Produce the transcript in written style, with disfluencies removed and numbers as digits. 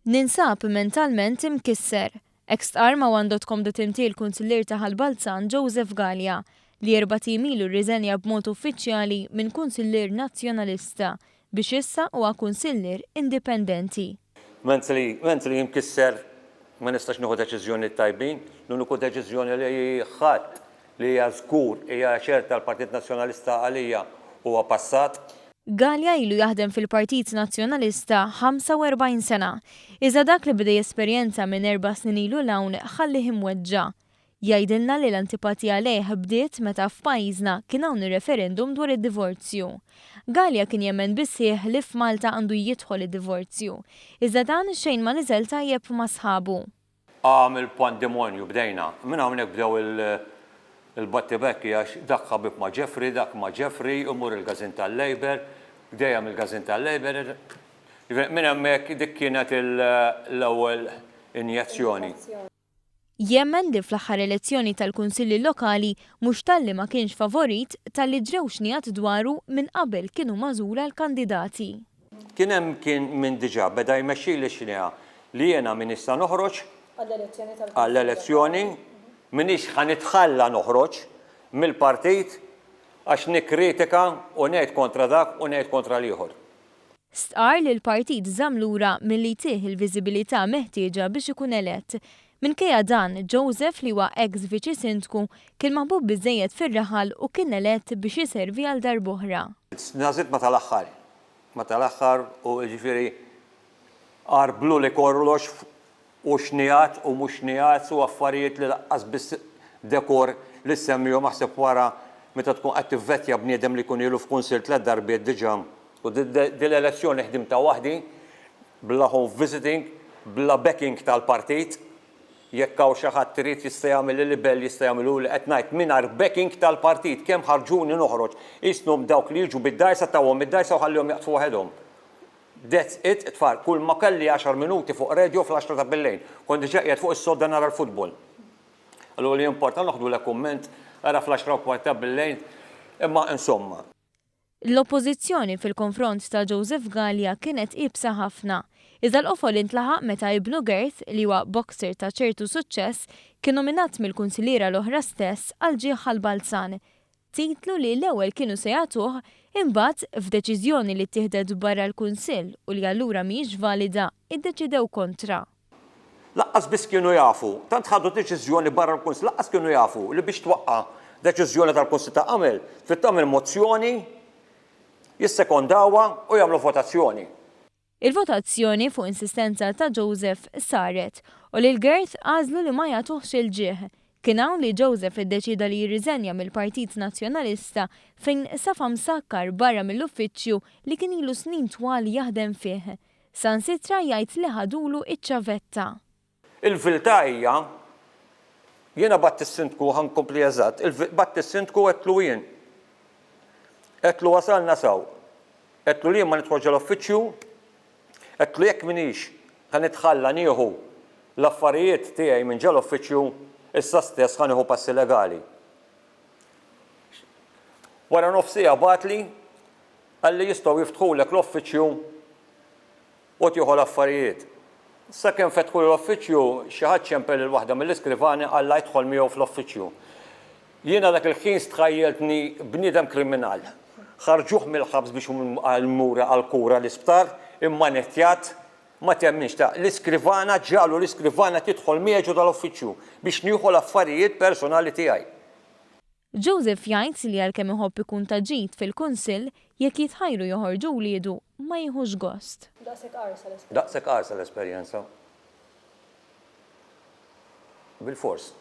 Ninsab mentalment imkisser. Ex-qar ma għandotkom detimti l-Kunsillier ta' Ħalbalzan Joseph Gallia li 4 ilu rriżenja b'mod uffiċjali minn Kunsillier Nazzjonalista biex issa huwa Kunsillier indipendenti. Mentally imkisser ma nistax nieħu deċiżjoni tajbin, l-uniku deċiżjoni li ħadd li hija żgur hija ċerta l-Partit Nazzjonalista għalija huwa passat. Gallia ilu jaħdem fil-Partit Nazzjonalista 45 sena. Iżda dak li bida jesperjenza minn 4 snin ilu l-hawn ħallih imweġġa. Jgħidilna li l-antipatija lejh bdiet meta f'pajjiżna kien hawn ir-referendum dwar id-divorzju. Gallia kien jemmen bissieħ li f'Malta għandu jidħol id-divorzju. Iżda dan xejn ma niżel tajjeb ma' sħabu. Il-pandemonju bdejna. Minn hawnhekk bdew il-battibekki għax dak ħabib ma' Jeffrey, dak ma' Jeffrey, umur il-Gazin tal-Labor, dejjem il-Gazin tal-Labor. Minn hemmhekk dik kienet l-ewwel injezzjoni. Jemmen li fl-aħħar elezzjoni tal-Kunsilli Lokali mhux talli ma kienx favorit talli ġrew xnijat dwaru minn qabel kienu magħżula l-kandidati. Kien hemm minn diġà beda jmexxi li xnija li jiena min issa noħroġ għall-elezzjoni minix ħanitħalla noħroġ mill-partit għax nikkritika u ngħid kontra dak u ngħid kontra l-ieħor. Stqar li l-partit żamm lura milli tieħ il-viżibilità meħtieġa biex ikun elett. Minkejja dan, Joseph li huwa ex-viċi sindku kien maħbub biżżejjed fir-raħal u kien elett biex jiservi għal darb'oħra. Nażid ma tal-aħħar u ġifieri qarblu li korlox u xnijat u mhux xnijat u affarijiet li laqqas biss dekor li semmihom aħseb wara meta tkun qed tivvettja bniedem li jkun ilu f'kunsill 3 darbiet diġà. U din l-elezzjoni ħdimta waħdi bla home visiting, bla backing tal-partit. Jekk hawn xi ħadd trid jista' jagħmel il-libel jista' jagħmilu li qed ngħid mingħajr backing tal-partit kemm ħarġuni noħroġ isnhom dawk li jiġu bid-dajsa tawhom id-dajsa u ħallihom jaqtfu waħedhom. That's it, tfal, kull ma kelli 10 minuti fuq radio fl-10 ta' billejn. Kont diġà qiegħed fuq is-sodda nara l-futbol. Allura li importanti noħdu lek kumment ara fl-10 ta' billejn, imma insomma. L-oppożizzjoni fil-konfront ta' Joseph Gallia kienet ibsa ħafna. Iżda l-qofol intlaħaq meta ibnu Gerth li huwa boxer ta' ċertu suċċess kien nominat mill-kunsilliera l-oħra stess għal ġieħ Ħalbalzan. Titlu li l-ewwel kienu se jagħtuh imbagħad f'deċiżjoni li ttieħdet barra l-Kunsill u li allura mhijiex valida iddeċidew kontra. Laqqas biss kienu jafu, tant ħadu deċiżjoni barra l-Kunsill, laqqas kienu jafu li biex twaqqa' deċiżjoni tal-Kunsill ta' għamel, trid tagħmel mozzjoni, jissekondawha u jagħmlu votazzjoni. Il-votazzjoni fuq insistenza ta' Joseph saret u li l-Gerth għażlu li ma jagħtuhx il-ġieħ. Kien hawn li Joseph iddeċida li jirriżenja mill-Partit Nazzjonalista fejn safa msakkar barra mill-uffiċċju li kien ilu snin twal jaħdem fih. Sansitra jgħid li ħadulu iċ-ċavetta. Il-viltà hija jiena batt is-sindku ħankompli eżatt, batt is-sindku qedlu jien. Qedlu wasalna sew. Qedlu li ma nidħolx l-uffiċċju, qedlu jekk minix ħanitħalla nieħu l-affarijiet tiegħi minn ġol uffiċċju issa stess ħanieħu passi legali. Wara nofsija batli għalli jistgħu jiftħulek l-uffiċċju u tieħu l-affarijiet. Sakemm fetħu l-uffiċċju xi ħadd ċempel il-waħda mill-iskrivani alla jidħol miegħu fl-uffiċċju. Jiena dak il-ħin stħajjeltni bniedem kriminal. Ħarġuh mill-ħabs biex għall-mura għall-kura l-isptar imma nettjat ma temminx ta' l-iskrivana ġalu l-iskrivana tidħol miegħu tal-uffiċċju biex nieħu l-affarijiet personali tiegħi. Joseph jgħid li għalkemm iħobb ikun ta' ġid fil-Kunsill jekk jitħajru joħorġu wliedu ma jieħux gost. Daqshekk qarsa l-esperjenza. Bil-fors.